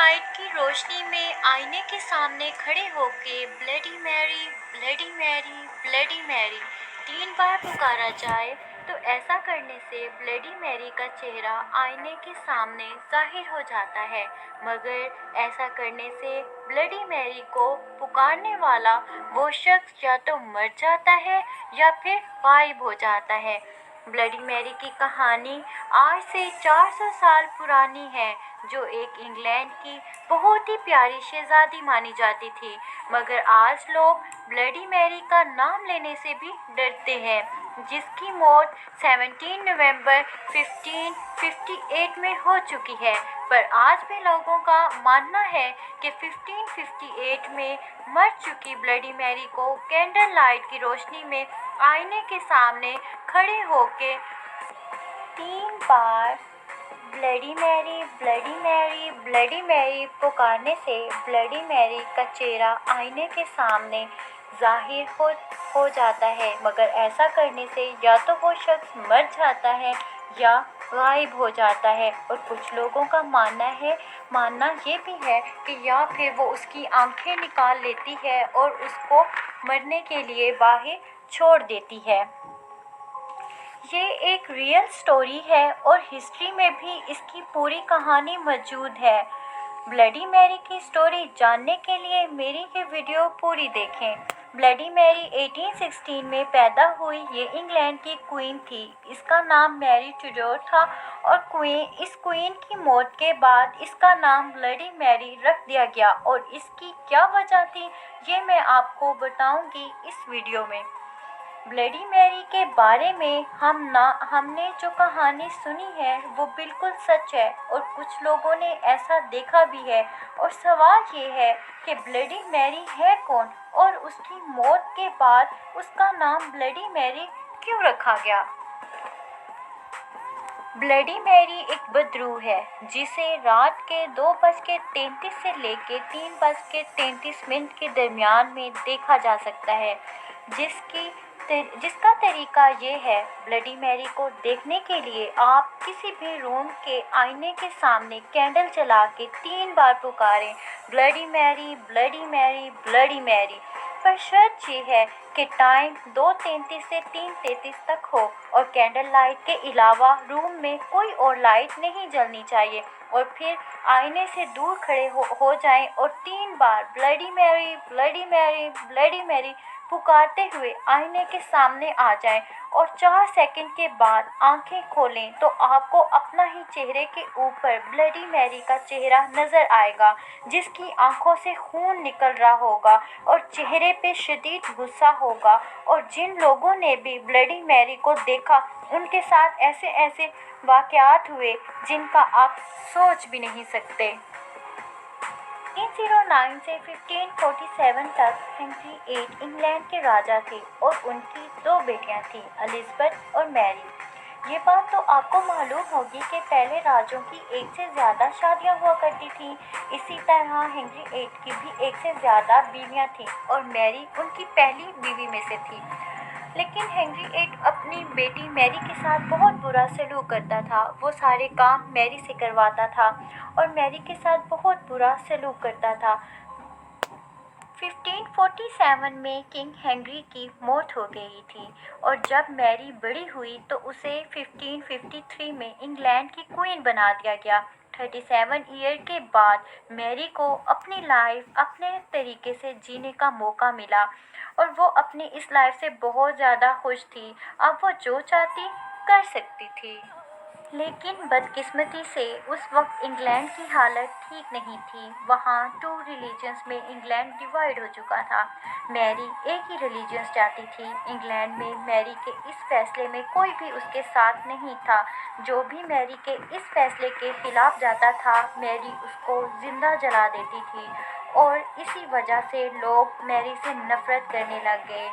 Light की रोशनी में आईने के सामने खड़े होके bloody Mary, bloody Mary, bloody Mary 3 बार पुकारा जाए तो ऐसा करने से ब्लडी मैरी का चेहरा आईने के सामने ज़ाहिर हो जाता है, मगर ऐसा करने से ब्लडी मैरी को पुकारने वाला वो शख्स या तो मर जाता है या फिर गायब हो जाता है। ब्लडी मैरी की कहानी आज से 400 साल पुरानी है, जो एक इंग्लैंड की बहुत ही प्यारी शहजादी मानी जाती थी, मगर आज लोग ब्लडी मैरी का नाम लेने से भी डरते हैं, जिसकी मौत 17 नवंबर 1558 में हो चुकी है। पर आज भी लोगों का मानना है कि 1558 में मर चुकी ब्लडी मैरी को कैंडल लाइट की रोशनी में आईने के सामने खड़े होके 3 बार bloody Mary, bloody Mary, bloody Mary पुकारने से ब्लडी मैरी का चेहरा आईने के सामने ज़ाहिर हो जाता है, मगर ऐसा करने से या तो वो शख्स मर जाता है या गायब हो जाता है। और कुछ लोगों का मानना ये भी है कि या फिर वो उसकी आंखें निकाल लेती है और उसको मरने के लिए बाहर छोड़ देती है। ये एक रियल स्टोरी है और हिस्ट्री में भी इसकी पूरी कहानी मौजूद है। ब्लडी मैरी की स्टोरी जानने के लिए मेरी ये वीडियो पूरी देखें। ब्लडी मैरी 1816 में पैदा हुई। ये इंग्लैंड की क्वीन थी। इसका नाम मैरी ट्यूडोर था और इस क्वीन की मौत के बाद इसका नाम ब्लडी मैरी रख दिया गया, और इसकी क्या वजह थी ये मैं आपको बताऊंगी इस वीडियो में। ब्लडी मैरी के बारे में हमने जो कहानी सुनी है वो बिल्कुल सच है, और कुछ लोगों ने ऐसा देखा भी है। और सवाल ये है कि ब्लडी मैरी है कौन, और उसकी मौत के बाद उसका नाम ब्लडी मैरी क्यों रखा गया। ब्लडी मैरी एक बदरू है जिसे रात के 2:33 से लेकर 3:33 के दरमियान में देखा जा सकता है, जिसका तरीका ये है। ब्लडी मैरी को देखने के लिए आप किसी भी रूम के आईने के सामने कैंडल जला के 3 बार पुकारें, bloody Mary, bloody Mary, bloody Mary. पर शर्त ये है कि टाइम 2:33 से 3:33 तक हो, और कैंडल लाइट के अलावा रूम में कोई और लाइट नहीं जलनी चाहिए, और फिर आईने से दूर खड़े हो जाएं और 3 बार bloody Mary, bloody Mary, bloody Mary पुकारते हुए आईने के सामने आ जाएं, और 4 सेकंड के बाद आंखें खोलें तो आपको अपना ही चेहरे के ऊपर ब्लडी मैरी का चेहरा नज़र आएगा, जिसकी आंखों से खून निकल रहा होगा और चेहरे पे शदीद गुस्सा होगा। और जिन लोगों ने भी ब्लडी मैरी को देखा उनके साथ ऐसे ऐसे वाक़यात हुए जिनका आप सोच भी नहीं सकते। 1509 से 1547 तक हेनरी VIII इंग्लैंड के राजा थे, और उनकी 2 बेटियां थीं, एलिज़ाबेथ और मैरी। ये बात तो आपको मालूम होगी कि पहले राजों की 1 से ज़्यादा शादियां हुआ करती थीं। इसी तरह हेनरी VIII की भी 1 से ज़्यादा बीवियां थीं, और मैरी उनकी पहली बीवी में से थी। लेकिन हेनरी VIII अपनी बेटी मैरी के साथ बहुत बुरा सलूक करता था। वो सारे काम मैरी से करवाता था और मैरी के साथ बहुत बुरा सलूक करता था। 1547 में किंग हेनरी की मौत हो गई थी, और जब मैरी बड़ी हुई तो उसे 1553 में इंग्लैंड की क्वीन बना दिया गया। 37 ईयर के बाद मैरी को अपनी लाइफ अपने तरीके से जीने का मौका मिला, और वो अपनी इस लाइफ से बहुत ज़्यादा खुश थी। अब वो जो चाहती कर सकती थी। लेकिन बदकिस्मती से उस वक्त इंग्लैंड की हालत ठीक नहीं थी। वहाँ 2 रिलीजन्स में इंग्लैंड डिवाइड हो चुका था। मैरी एक ही रिलीजन्स चाहती थी। इंग्लैंड में मैरी के इस फैसले में कोई भी उसके साथ नहीं था। जो भी मैरी के इस फैसले के खिलाफ जाता था, मैरी उसको ज़िंदा जला देती थी, और इसी वजह से लोग मैरी से नफ़रत करने लग गए।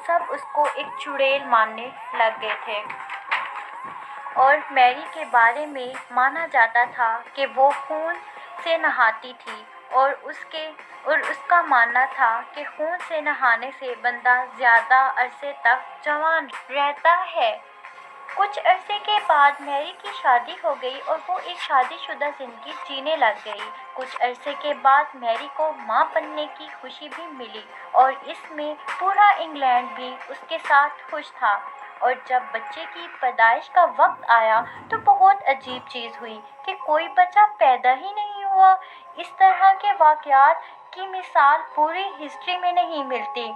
सब उसको एक चुड़ैल मानने लग गए थे, और मैरी के बारे में माना जाता था कि वो खून से नहाती थी, और उसका मानना था कि खून से नहाने से बंदा ज़्यादा अरसे तक जवान रहता है। کچھ عرصے کے بعد میری کی شادی ہو گئی اور وہ ایک شادی شدہ زندگی جینے لگ گئی۔ کچھ عرصے کے بعد میری کو ماں بننے کی خوشی بھی ملی اور اس میں پورا انگلینڈ بھی اس کے ساتھ خوش تھا۔ اور جب بچے کی پیدائش کا وقت آیا تو بہت عجیب چیز ہوئی کہ کوئی بچہ پیدا ہی نہیں ہوا۔ اس طرح کے واقعات کی مثال پوری ہسٹری میں نہیں ملتی۔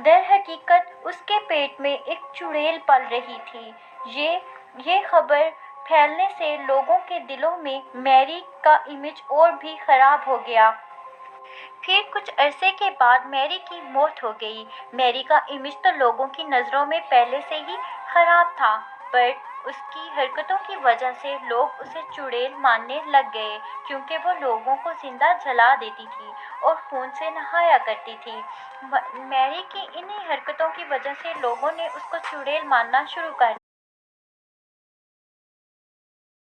در حقیقت اس کے پیٹ میں ایک چڑیل پل رہی تھی۔ یہ خبر پھیلنے سے لوگوں کے دلوں میں میری کا امیج اور بھی خراب ہو گیا۔ پھر کچھ عرصے کے بعد میری کی موت ہو گئی۔ میری کا امیج تو لوگوں کی نظروں میں پہلے سے ہی خراب تھا، پر اس کی حرکتوں کی وجہ سے لوگ اسے چڑیل ماننے لگ گئے، کیونکہ وہ لوگوں کو زندہ جلا دیتی تھی اور خون سے نہایا کرتی تھی۔ میری کی انہی حرکتوں کی وجہ سے لوگوں نے اس کو چڑیل ماننا شروع کر